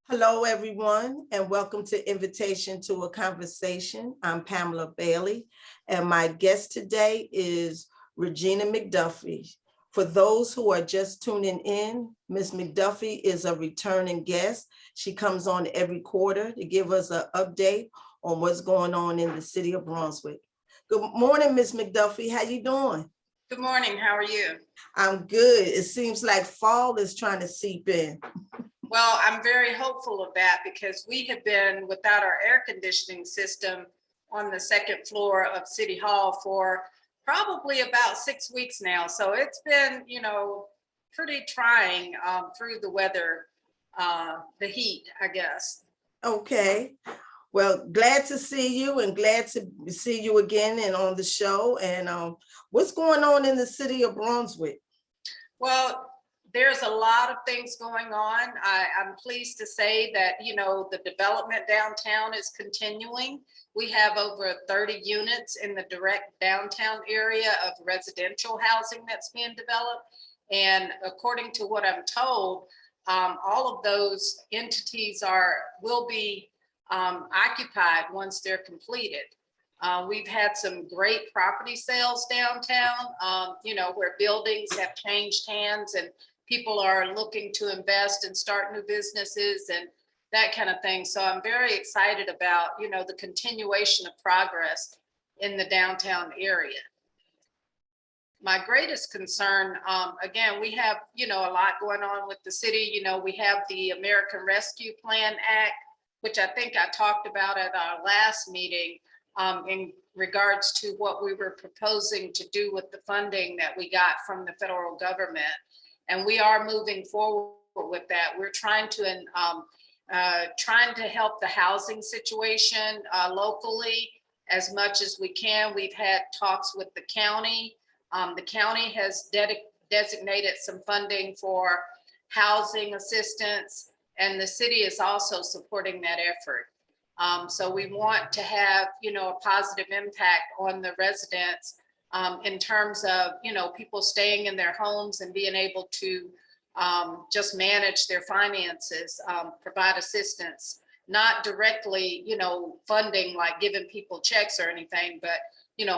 Hello, everyone, and welcome to Invitation to a Conversation. I'm Pamela Bailey, and my guest today is Regina McDuffie. For those who are just tuning in, Ms. McDuffie is a returning guest. She comes on every quarter to give us an update on what's going on in the city of Brunswick. Good morning, Ms. McDuffie. How you doing? Good morning. How are you? I'm good. It seems like fall is trying to seep in. Well, I'm very hopeful of that because we have been without our air conditioning system on the second floor of City Hall for probably about 6 weeks now. So it's been, pretty trying through the weather, the heat, I guess. Okay. Well, glad to see you and glad to see you again and on the show. And what's going on in the city of Brunswick? Well, there's a lot of things going on. I'm pleased to say that, the development downtown is continuing. We have over 30 units in the direct downtown area of residential housing that's being developed. And according to what I'm told, all of those entities will be occupied once they're completed. We've had some great property sales downtown, where buildings have changed hands and people are looking to invest and start new businesses and that kind of thing. So I'm very excited about, the continuation of progress in the downtown area. My greatest concern, again, we have, a lot going on with the city. We have the American Rescue Plan Act, which I think I talked about at our last meeting. In regards to what we were proposing to do with the funding that we got from the federal government. And we are moving forward with that. We're trying to help the housing situation locally as much as we can. We've had talks with the county. The county has designated some funding for housing assistance, and the city is also supporting that effort. So we want to have, a positive impact on the residents in terms of, people staying in their homes and being able to just manage their finances, provide assistance, not directly, funding like giving people checks or anything, but,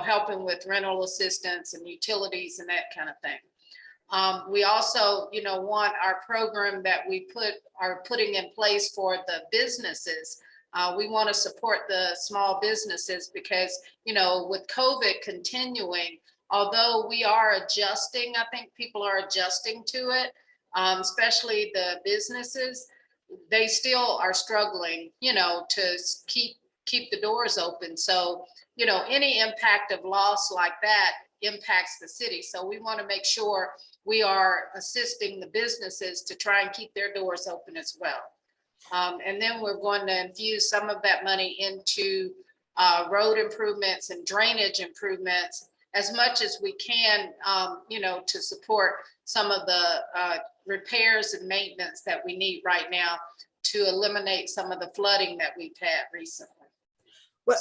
helping with rental assistance and utilities and that kind of thing. We also, want our program that we are putting in place for the businesses. We want to support the small businesses because, with COVID continuing, although we are adjusting, I think people are adjusting to it, especially the businesses, they still are struggling, to keep the doors open. So, any impact of loss like that impacts the city. So we want to make sure we are assisting the businesses to try and keep their doors open as well. And then we're going to infuse some of that money into road improvements and drainage improvements as much as we can, to support some of the repairs and maintenance that we need right now to eliminate some of the flooding that we've had recently. Well,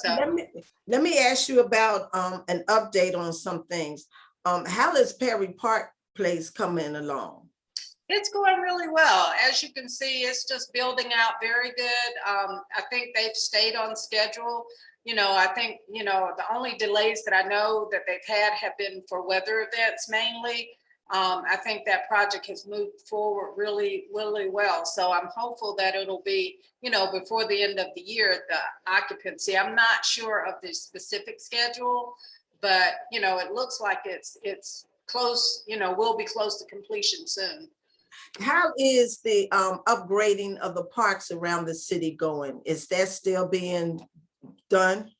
let me ask you about an update on some things. How is Perry Park Place coming along? It's going really well. As you can see, it's just building out very good. I think they've stayed on schedule. I think, the only delays that I know that they've had have been for weather events mainly. I think that project has moved forward really, really well. So I'm hopeful that it'll be, before the end of the year, the occupancy. I'm not sure of the specific schedule, but, it looks like it's close, will be close to completion soon. How is the upgrading of the parks around the city going? Is that still being done?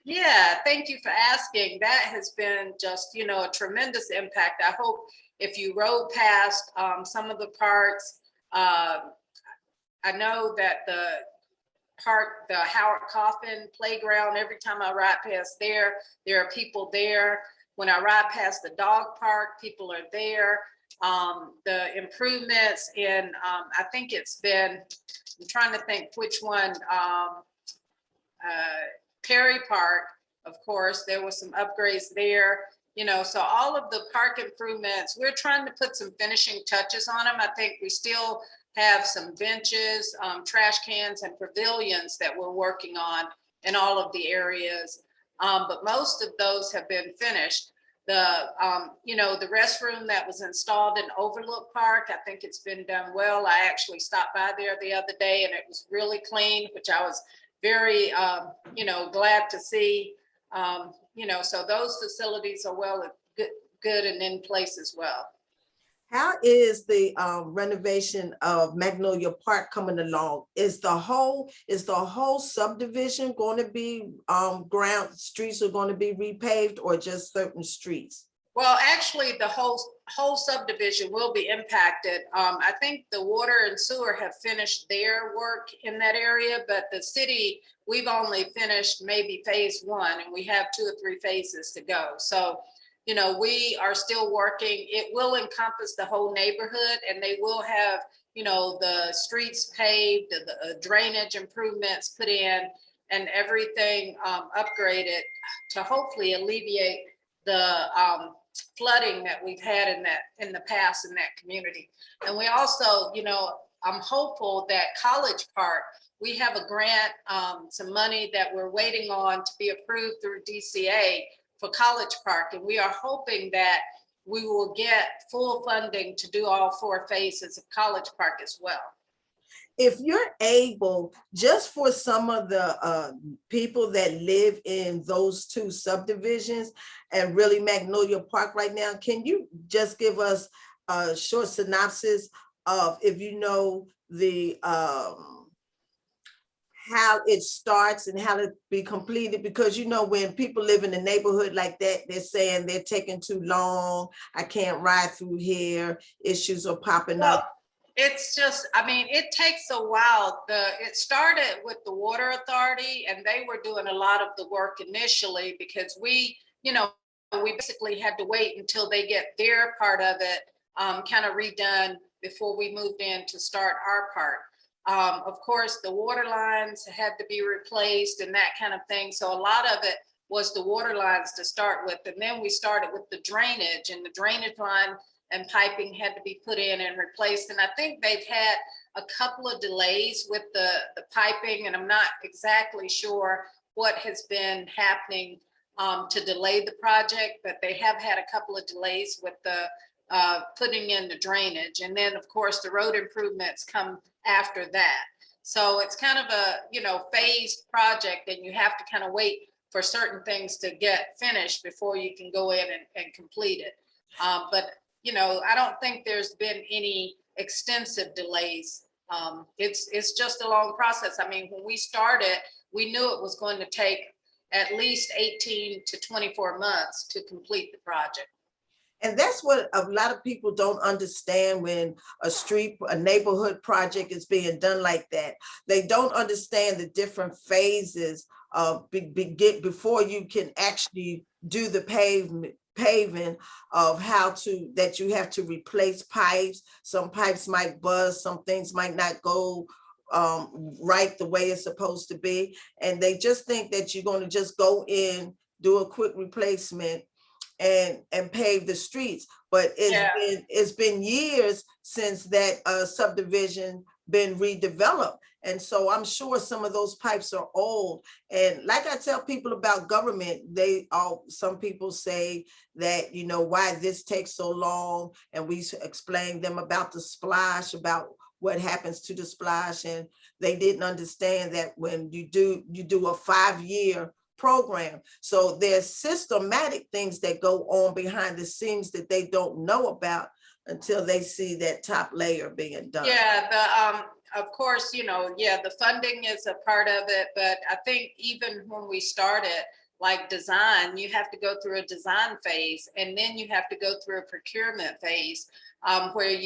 Yeah, thank you for asking. That has been just, a tremendous impact. I hope if you rode past some of the parks, I know that the Howard Coffin playground, every time I ride past there are people there. When I ride past the dog park, people are there. The improvements in, I think it's been, I'm trying to think which one, Perry Park, of course, there was some upgrades there. So all of the park improvements, we're trying to put some finishing touches on them. I think we still have some benches, trash cans, and pavilions that we're working on in all of the areas. But most of those have been finished. The restroom that was installed in Overlook Park, I think it's been done well. I actually stopped by there the other day and it was really clean, which I was very, glad to see. So those facilities are good and in place as well. How is the renovation of Magnolia Park coming along? Is the whole subdivision going to be streets are going to be repaved, or just certain streets? Well, actually, the whole subdivision will be impacted. I think the water and sewer have finished their work in that area, but the city, we've only finished maybe phase 1, and we have 2 or 3 phases to go. So, we are still working. It will encompass the whole neighborhood, and they will have, the streets paved, the drainage improvements put in, and everything upgraded to hopefully alleviate the flooding that we've had in the past in that community. And we also, I'm hopeful that College Park, we have a grant, some money that we're waiting on to be approved through DCA for College Park. And we are hoping that we will get full funding to do all 4 phases of College Park as well. If you're able, just for some of the people that live in those 2 subdivisions and really Magnolia Park right now, can you just give us a short synopsis of, if you know, the how it starts and how to be completed? Because when people live in a neighborhood like that, they're saying they're taking too long, I can't ride through here, issues are popping up. It's just, it takes a while. It started with the Water Authority, and they were doing a lot of the work initially because we basically had to wait until they get their part of it kind of redone before we moved in to start our part. Of course, the water lines had to be replaced and that kind of thing. So a lot of it was the water lines to start with. And then we started with the drainage, and the drainage line and piping had to be put in and replaced. And I think they've had a couple of delays with the piping, and I'm not exactly sure what has been happening to delay the project, but they have had a couple of delays with the putting in the drainage. And then of course the road improvements come after that. So it's kind of a, phased project, and you have to kind of wait for certain things to get finished before you can go in and complete it. But I don't think there's been any extensive delays. It's just a long process. When we started, we knew it was going to take at least 18 to 24 months to complete the project. And that's what a lot of people don't understand when a neighborhood project is being done like that. They don't understand the different phases of before you can actually do the paving of that you have to replace pipes. Some pipes might bust, some things might not go right the way it's supposed to be. And they just think that you're going to just go in, do a quick replacement and pave the streets. But it's been years since that subdivision been redeveloped. And so I'm sure some of those pipes are old. And like I tell people about government, some people say that, why this takes so long. And we explain them about the splash, about what happens to the splash. And they didn't understand that when you do a 5-year program. So there's systematic things that go on behind the scenes that they don't know about until they see that top layer being done. Yeah, of course, the funding is a part of it, but I think even when we started, like design, you have to go through a design phase, and then you have to go through a procurement phase where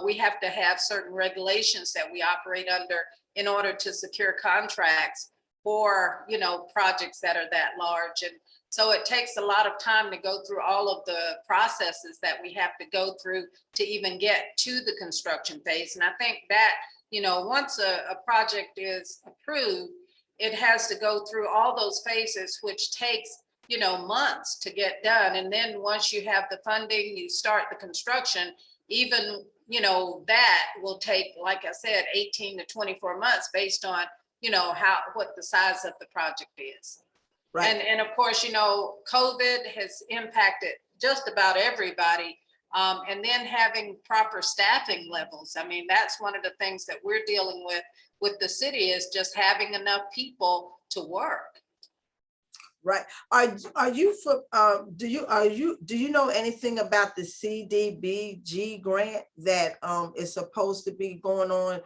we have to have certain regulations that we operate under in order to secure contracts for, projects that are that large. And so it takes a lot of time to go through all of the processes that we have to go through to even get to the construction phase. And I think that, once a project is approved, it has to go through all those phases, which takes, months to get done. And then once you have the funding, you start the construction, even, that will take, like I said, 18 to 24 months based on, what the size of the project is. Right. And of course, COVID has impacted just about everybody. And then having proper staffing levels. I mean, that's one of the things that we're dealing with the city, is just having enough people to work. Right. Are you for do you know anything about the CDBG grant that is supposed to be going on,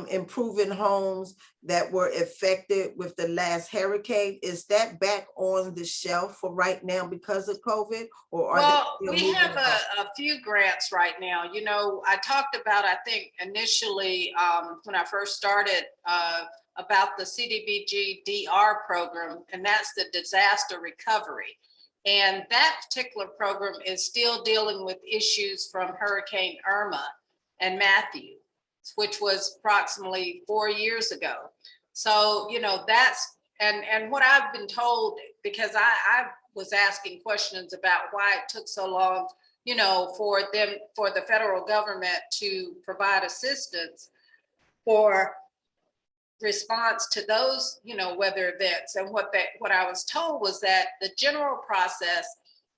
improving homes that were affected with the last hurricane? Is that back on the shelf for right now because of COVID, or are Well, they still we moving have along? a few grants right now. I talked about, I think initially, when I first started, about the CDBG DR program, and that's the disaster recovery. And that particular program is still dealing with issues from Hurricane Irma and Matthew, which was approximately 4 years ago. So, that's, and what I've been told, because I was asking questions about why it took so long, for the federal government to provide assistance for response to those, weather events. And what I was told was that the general process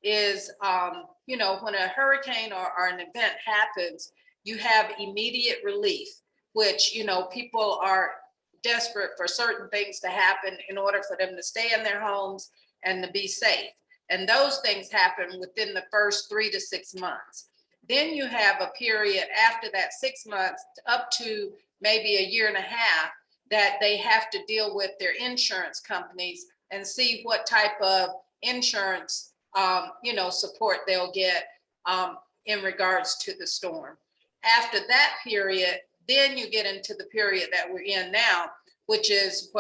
is, when a hurricane or an event happens, you have immediate relief, which, people are desperate for certain things to happen in order for them to stay in their homes and to be safe. And those things happen within the first 3 to 6 months. Then you have a period after that 6 months up to maybe a year and a half that they have to deal with their insurance companies and see what type of insurance, support they'll get in regards to the storm. After that period, then you get into the period that we're in now, which is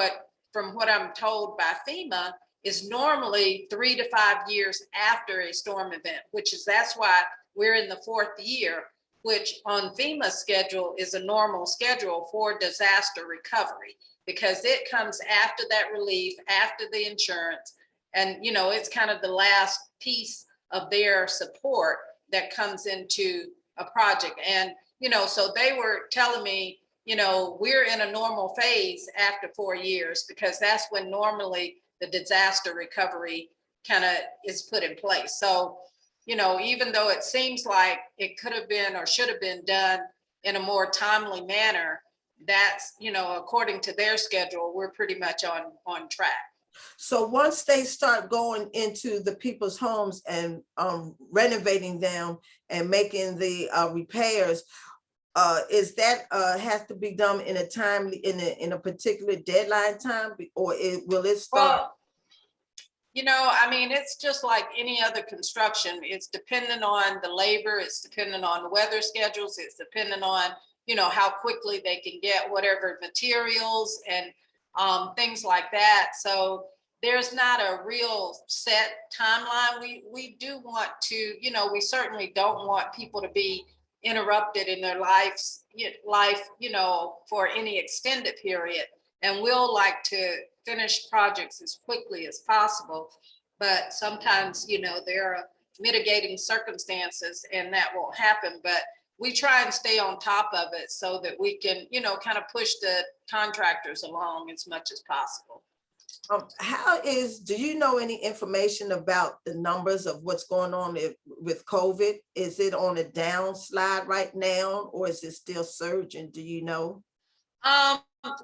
from what I'm told by FEMA, is normally 3 to 5 years after a storm event, that's why we're in the 4th year, which on FEMA's schedule is a normal schedule for disaster recovery, because it comes after that relief, after the insurance. And, it's kind of the last piece of their support that comes into a project. And, so they were telling me, we're in a normal phase after 4 years, because that's when normally the disaster recovery kind of is put in place. So, even though it seems like it could have been or should have been done in a more timely manner, that's, according to their schedule, we're pretty much on track. So once they start going into the people's homes and renovating them and making the repairs, is that has to be done in a timely, in a particular deadline time, or will it start? Well, it's just like any other construction. It's dependent on the labor, it's dependent on the weather schedules, it's dependent on, how quickly they can get whatever materials and things like that. So there's not a real set timeline. We do want to, we certainly don't want people to be interrupted in their life, for any extended period. And we'll like to finish projects as quickly as possible. But sometimes, there are mitigating circumstances and that won't happen. But we try and stay on top of it so that we can, kind of push the contractors along as much as possible. Do you know any information about the numbers of what's going on with COVID? Is it on a downslide right now, or is it still surging? Do you know?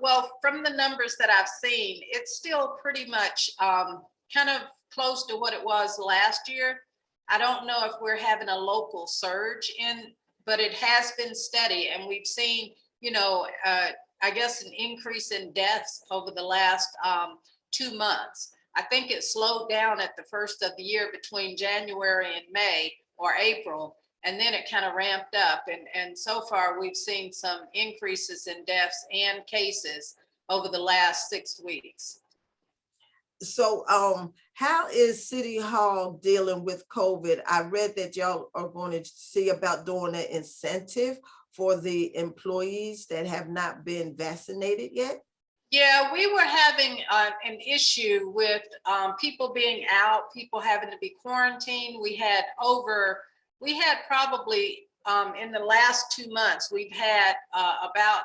Well, from the numbers that I've seen, it's still pretty much kind of close to what it was last year. I don't know if we're having a local surge but it has been steady, and we've seen, I guess an increase in deaths over the last 2 months. I think it slowed down at the first of the year between January and May or April, and then it kind of ramped up. And so far we've seen some increases in deaths and cases over the last 6 weeks. So how is City Hall dealing with COVID? I read that y'all are going to see about doing an incentive for the employees that have not been vaccinated yet. Yeah, we were having an issue with people being out, people having to be quarantined. We had probably in the last 2 months, we've had about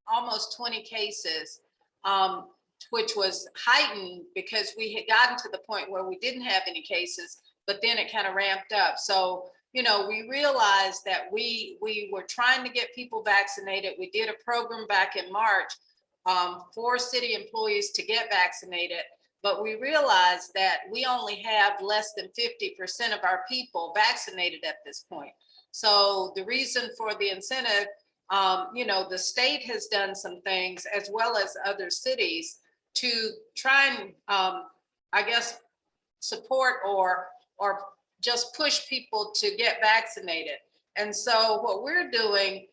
almost 20 cases, which was heightened because we had gotten to the point where we didn't have any cases, but then it kind of ramped up. So, you know, we realized that we were trying to get people vaccinated. We did a program back in March for city employees to get vaccinated, but we realized that we only have less than 50% of our people vaccinated at this point. So the reason for the incentive, you know, the state has done some things as well as other cities to try and, I guess, support or just push people to get vaccinated. And so what we're doing,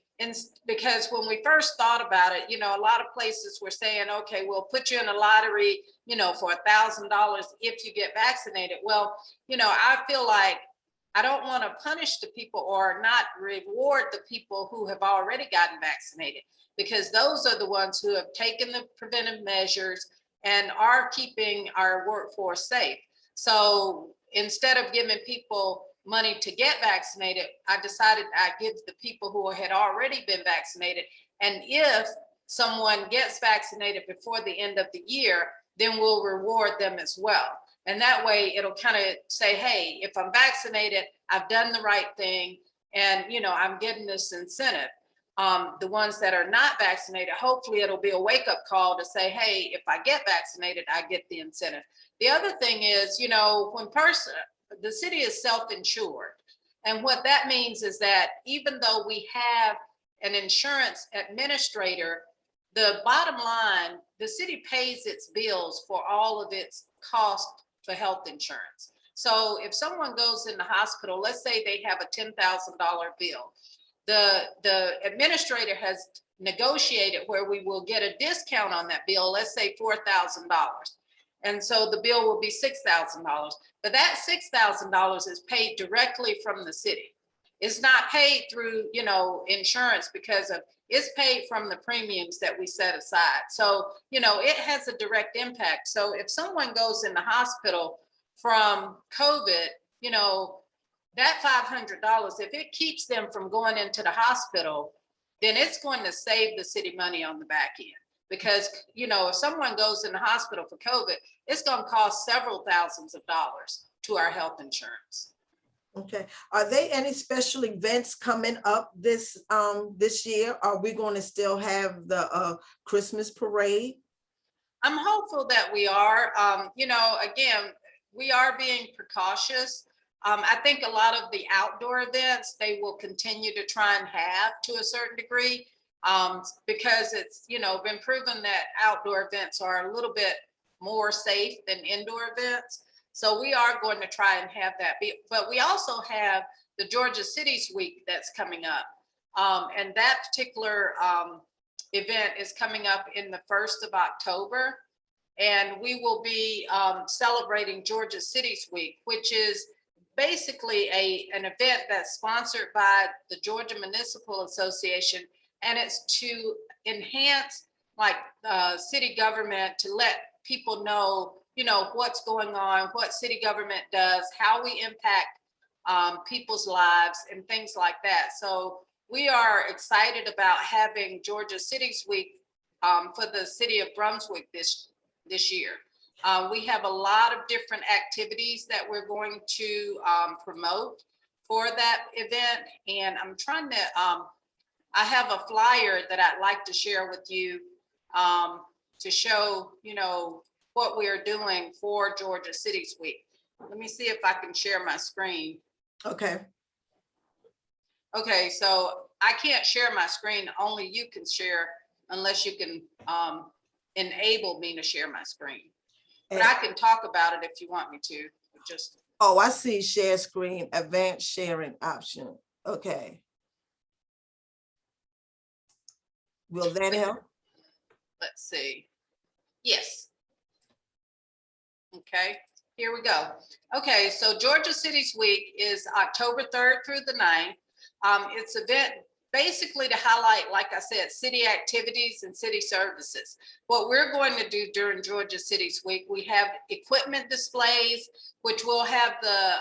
because when we first thought about it, you know, a lot of places were saying, okay, we'll put you in a lottery, you know, for $1,000 if you get vaccinated. Well, you know, I feel like I don't want to punish the people or not reward the people who have already gotten vaccinated, because those are the ones who have taken the preventive measures and are keeping our workforce safe. So instead of giving people money to get vaccinated, I decided I'd give the people who had already been vaccinated. And if someone gets vaccinated before the end of the year, then we'll reward them as well. And that way it'll kind of say, hey, if I'm vaccinated, I've done the right thing. And, you know, I'm getting this incentive. The ones that are not vaccinated, hopefully it'll be a wake-up call to say, hey, if I get vaccinated, I get the incentive. The other thing is, you know, the city is self-insured. And what that means is that even though we have an insurance administrator, the bottom line, the city pays its bills for all of its cost for health insurance. So if someone goes in the hospital, let's say they have a $10,000 bill, the administrator has negotiated where we will get a discount on that bill, let's say $4,000. And so the bill will be $6,000, but that $6,000 is paid directly from the city. It's not paid through, you know, insurance because of, it's paid from the premiums that we set aside. So, you know, it has a direct impact. So if someone goes in the hospital from COVID, you know, that $500, if it keeps them from going into the hospital, then it's going to save the city money on the back end. Because, you know, if someone goes in the hospital for COVID, it's going to cost several thousands of dollars to our health insurance. Okay. Are there any special events coming up this year? Are we going to still have the Christmas parade? I'm hopeful that we are. You know, again, we are being precautious. I think a lot of the outdoor events, they will continue to try and have to a certain degree. Because it's, you know, been proven that outdoor events are a little bit more safe than indoor events. So we are going to try and have that. But we also have the Georgia Cities Week that's coming up. And that particular event is coming up in the 1st of October. And we will be celebrating Georgia Cities Week, which is basically an event that's sponsored by the Georgia Municipal Association. And it's to enhance like city government, to let people know, you know, what's going on, what city government does, how we impact people's lives and things like that. So we are excited about having Georgia Cities Week for the city of Brunswick this year. We have a lot of different activities that we're going to promote for that event. And I'm trying to, I have a flyer that I'd like to share with you to show, you know, what we're doing for Georgia Cities Week. Let me see if I can share my screen. Okay. Okay, so I can't share my screen, only you can share, unless you can enable me to share my screen. But I can talk about it if you want me to, just. Oh, I see share screen, advanced sharing option. Okay. Will that help? Let's see. Yes. Okay, here we go. Okay, so Georgia Cities Week is October 3rd through the 9th. It's an event basically to highlight, like I said, city activities and city services. What we're going to do during Georgia Cities Week, we have equipment displays, which will have the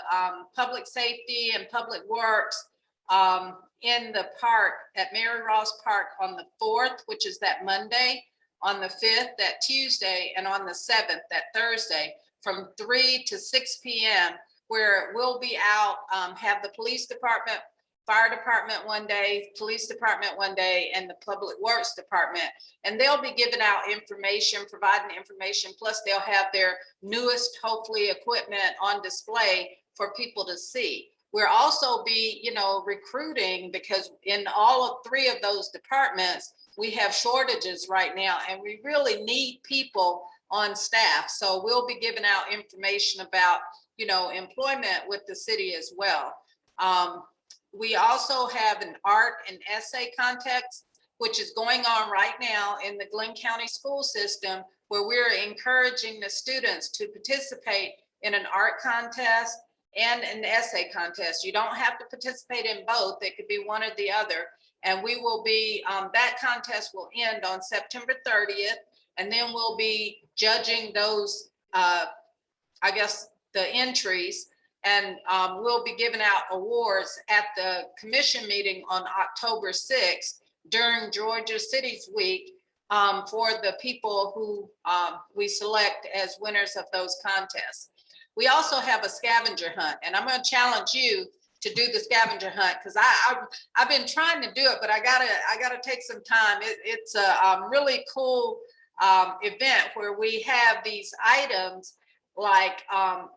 public safety and public works in the park at Mary Ross Park on the 4th, which is that Monday, on the 5th, that Tuesday, and on the 7th, that Thursday, from 3 to 6 p.m., where we'll be out, have the police department, fire department one day, police department one day, and the public works department. And they'll be giving out information, providing information, plus they'll have their newest, hopefully, equipment on display for people to see. We'll also be, recruiting, because in all of 3 of those departments, we have shortages right now, and we really need people on staff. So we'll be giving out information about, employment with the city as well. We also have an art and essay contest, which is going on right now in the Glenn County school system, where we're encouraging the students to participate in an art contest and an essay contest. You don't have to participate in both. It could be one or the other. And we will be, that contest will end on September 30th. And then we'll be judging those, the entries. And we'll be giving out awards at the commission meeting on October 6th during Georgia Cities Week for the people who we select as winners of those contests. We also have a scavenger hunt, and I'm going to challenge you to do the scavenger hunt, because I've been trying to do it, but I gotta take some time. It's a really cool event where we have these items, like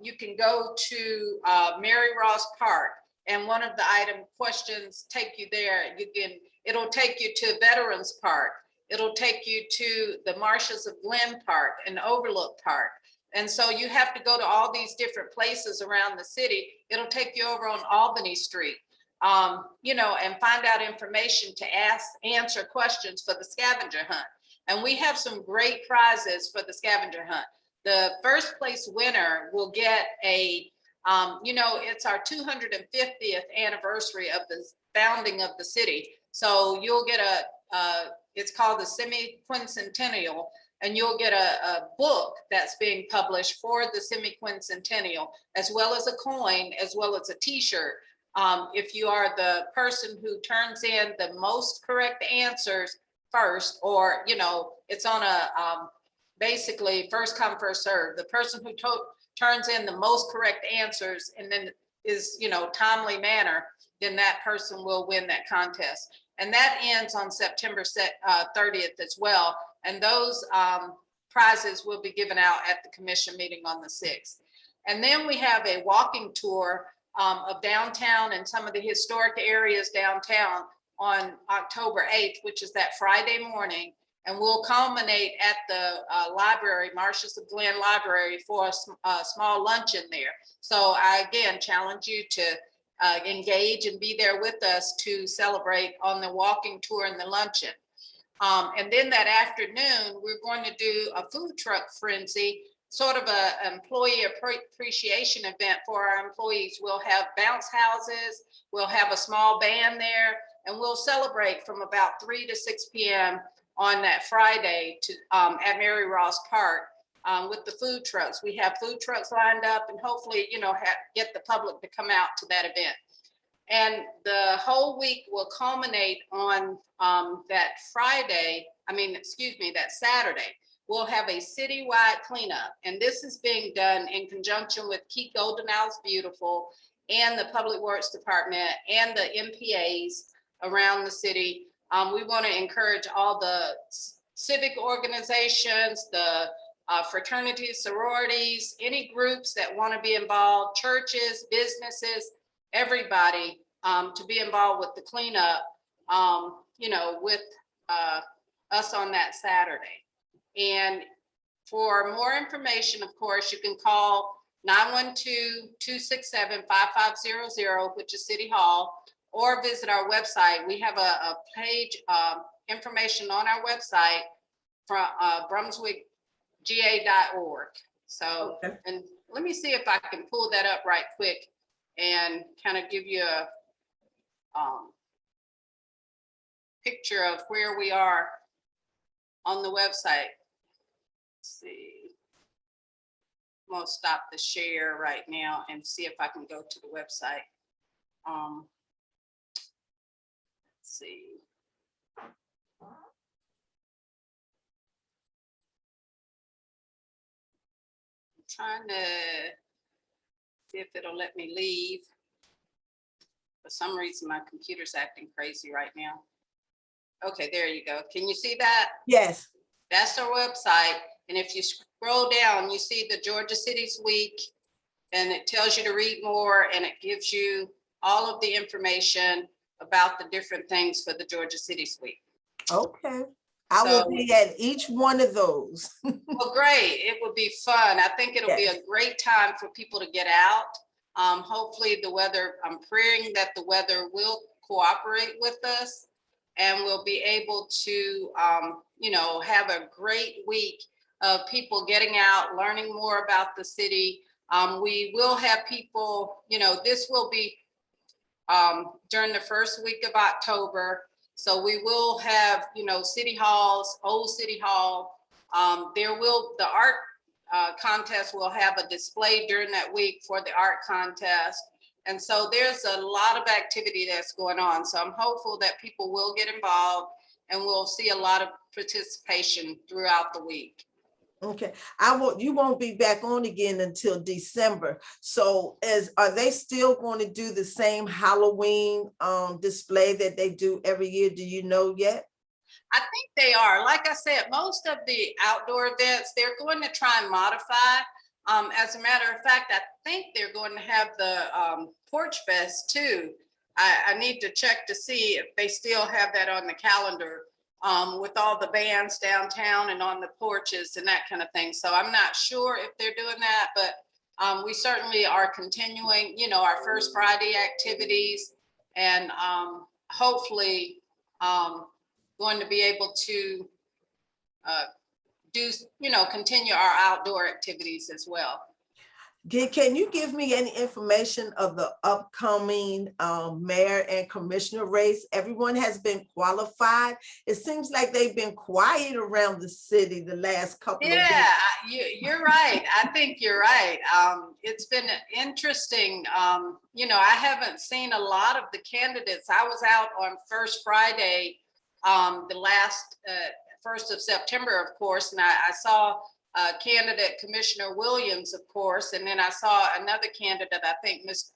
you can go to Mary Ross Park, and one of the item questions take you there. It'll take you to Veterans Park. It'll take you to the Marshes of Glen Park and Overlook Park. And so you have to go to all these different places around the city. It'll take you over on Albany Street, and find out information to answer questions for the scavenger hunt. And we have some great prizes for the scavenger hunt. The first place winner will get it's our 250th anniversary of the founding of the city. So you'll get it's called the semi-quincentennial, and you'll get a book that's being published for the semi-quincentennial, as well as a coin, as well as a t-shirt. If you are the person who turns in the most correct answers first, or, it's on a basically first come, first serve. The person who turns in the most correct answers and then is, timely manner, then that person will win that contest. And that ends on September 30th as well. And those prizes will be given out at the commission meeting on the 6th. And then we have a walking tour of downtown and some of the historic areas downtown on October 8th, which is that Friday morning. And we'll culminate at the library, Marshes of Glen Library, for a small luncheon there. So I, again, challenge you to engage and be there with us to celebrate on the walking tour and the luncheon. And then that afternoon, we're going to do a food truck frenzy, sort of an employee appreciation event for our employees. We'll have bounce houses, we'll have a small band there, and we'll celebrate from about 3 to 6 p.m. on that Friday at Mary Ross Park with the food trucks. We have food trucks lined up, and hopefully, get the public to come out to that event. And the whole week will culminate on that Saturday. We'll have a citywide cleanup. And this is being done in conjunction with Keith Goldenow's Beautiful and the Public Works Department and the MPAs around the city. We want to encourage all the civic organizations, the fraternities, sororities, any groups that want to be involved, churches, businesses, everybody to be involved with the cleanup, with us on that Saturday. And for more information, of course, you can call 912-267-5500, which is City Hall, or visit our website. We have a page, information on our website from brunswickga.org. So, okay. And let me see if I can pull that up right quick and kind of give you a picture of where we are on the website. Let's see. I'm gonna stop the share right now and see if I can go to the website. see. I'm trying to see if it'll let me leave. For some reason, my computer's acting crazy right now. Okay, there you go. Can you see that? Yes. That's our website. And if you scroll down, you see the Georgia Cities Week, and it tells you to read more, and it gives you all of the information about the different things for the Georgia Cities Week. Okay. I will be at each one of those. Well, great. It would be fun. I think it'll be a great time for people to get out. Hopefully the weather, I'm praying that the weather will cooperate with us and we'll be able to, have a great week of people getting out, learning more about the city. We will have people, this will be during the first week of October. So we will have, city halls, old city hall. The art contest will have a display during that week for the art contest. And so there's a lot of activity that's going on. So I'm hopeful that people will get involved and we'll see a lot of participation throughout the week. Okay, you won't be back on again until December. So are they still going to do the same Halloween display that they do every year? Do you know yet? I think they are. Like I said, most of the outdoor events, they're going to try and modify. As a matter of fact, I think they're going to have the Porch Fest too. I need to check to see if they still have that on the calendar. With all the bands downtown and on the porches and that kind of thing. So I'm not sure if they're doing that, but we certainly are continuing, our First Friday activities and hopefully going to be able to continue our outdoor activities as well. Can you give me any information of the upcoming mayor and commissioner race? Everyone has been qualified. It seems like they've been quiet around the city the last couple of weeks. Yeah, you're right. I think you're right. It's been interesting. I haven't seen a lot of the candidates. I was out on First Friday, the last 1st of September, of course, and I saw candidate Commissioner Williams, of course, and then I saw another candidate, I think Ms.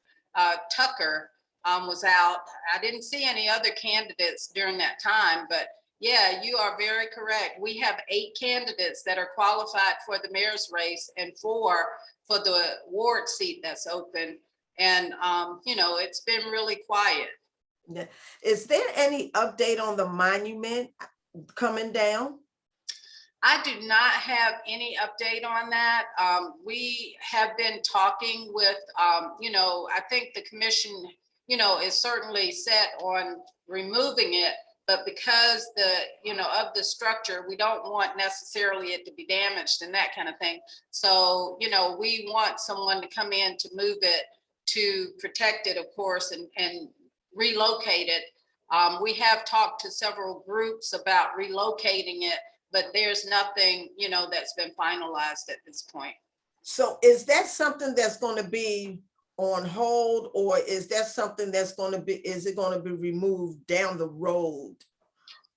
Tucker was out. I didn't see any other candidates during that time, but yeah, you are very correct. We have 8 candidates that are qualified for the mayor's race and 4 for the ward seat that's open. And, it's been really quiet. Yeah. Is there any update on the monument coming down? I do not have any update on that. We have been talking with, I think the commission, is certainly set on removing it, but because of the structure, we don't want necessarily it to be damaged and that kind of thing. So, we want someone to come in to move it, to protect it, of course, and relocate it. We have talked to several groups about relocating it, but there's nothing, that's been finalized at this point. So is that something that's going to be on hold, or is that something that's going to be, is it going to be removed down the road?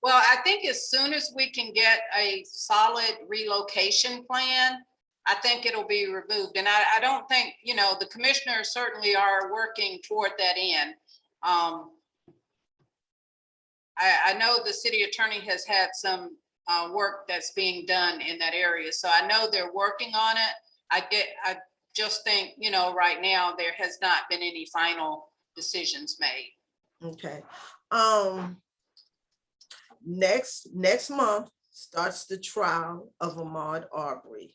Well, I think as soon as we can get a solid relocation plan, I think it'll be removed. And I don't think, the commissioners certainly are working toward that end. I know the city attorney has had some work that's being done in that area. So I know they're working on it. I just think, right now there has not been any final decisions made. Okay. Next month starts the trial of Ahmaud Arbery.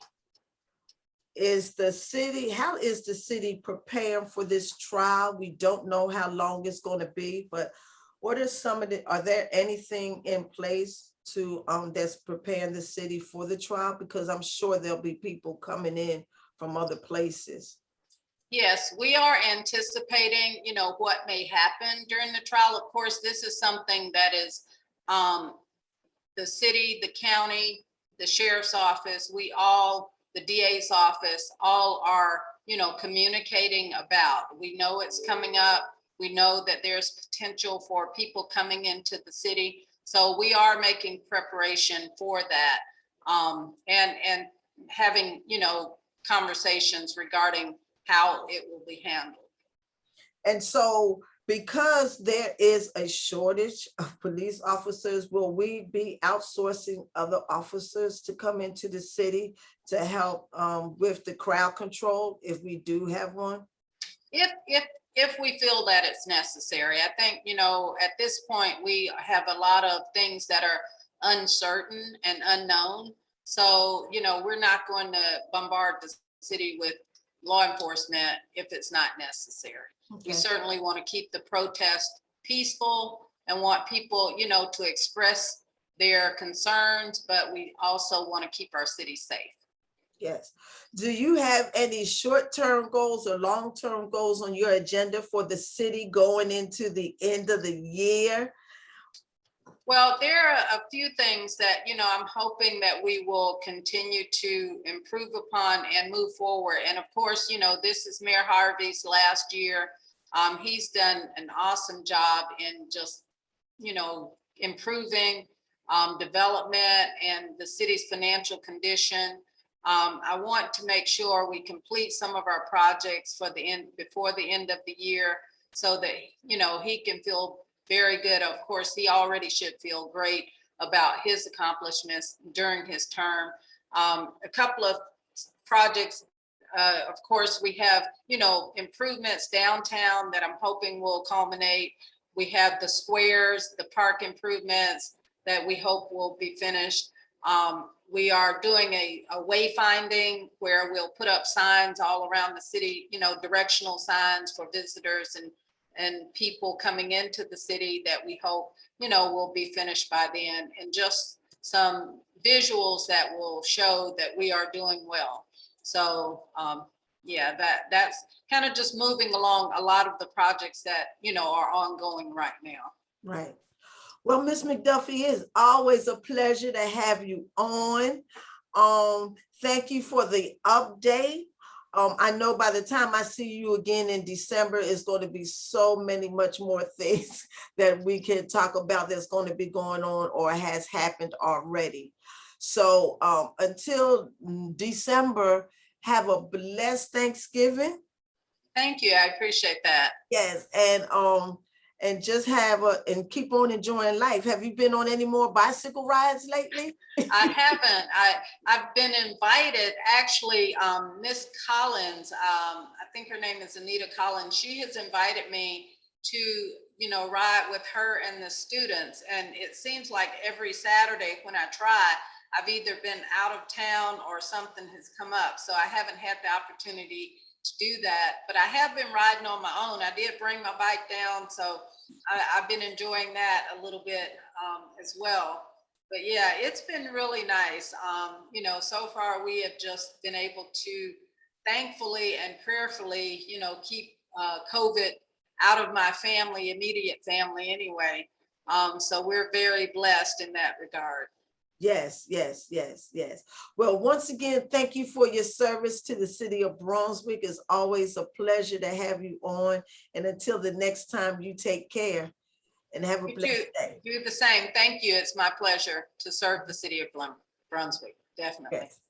How is the city preparing for this trial? We don't know how long it's going to be, but what are are there anything in place to that's preparing the city for the trial? Because I'm sure there'll be people coming in from other places. Yes, we are anticipating, what may happen during the trial. Of course, this is something that is the city, the county, the sheriff's office, the DA's office, all are, communicating about. We know it's coming up. We know that there's potential for people coming into the city. So we are making preparation for that, and having, conversations regarding how it will be handled. And so because there is a shortage of police officers, will we be outsourcing other officers to come into the city to help with the crowd control if we do have one? If we feel that it's necessary. I think, at this point, we have a lot of things that are uncertain and unknown. So, we're not going to bombard the city with law enforcement if it's not necessary. Okay. We certainly want to keep the protest peaceful and want people, to express their concerns, but we also want to keep our city safe. Yes. Do you have any short-term goals or long-term goals on your agenda for the city going into the end of the year? Well, there are a few things that, I'm hoping that we will continue to improve upon and move forward. And of course, this is Mayor Harvey's last year. He's done an awesome job in just, improving development and the city's financial condition. I want to make sure we complete some of our projects before the end of the year, so that, he can feel very good. Of course, he already should feel great about his accomplishments during his term. A couple of projects, of course, we have, improvements downtown that I'm hoping will culminate. We have the squares, the park improvements that we hope will be finished. We are doing a wayfinding where we'll put up signs all around the city, directional signs for visitors and people coming into the city that we hope, will be finished by then, and just some visuals that will show that we are doing well. So yeah, that's kind of just moving along a lot of the projects that, are ongoing right now. Right. Well, Ms. McDuffie, it's always a pleasure to have you on. Thank you for the update. I know by the time I see you again in December, it's going to be so much more things that we can talk about that's going to be going on or has happened already. So until December, have a blessed Thanksgiving. Thank you. I appreciate that. Yes, and just and keep on enjoying life. Have you been on any more bicycle rides lately? I haven't. I've been invited, actually. Miss Collins, I think her name is Anita Collins. She has invited me to, ride with her and the students. And it seems like every Saturday when I try, I've either been out of town or something has come up. So I haven't had the opportunity to do that, but I have been riding on my own. I did bring my bike down, so I've been enjoying that a little bit as well. But yeah, it's been really nice. So far we have just been able to, thankfully and prayerfully, keep COVID out of my family, immediate family anyway. So we're very blessed in that regard. Yes, yes, yes, yes. Well, once again, thank you for your service to the city of Brunswick. It's always a pleasure to have you on. And until the next time, you take care and have a blessed day. Do the same. Thank you. It's my pleasure to serve the city of Brunswick. Definitely. Yes.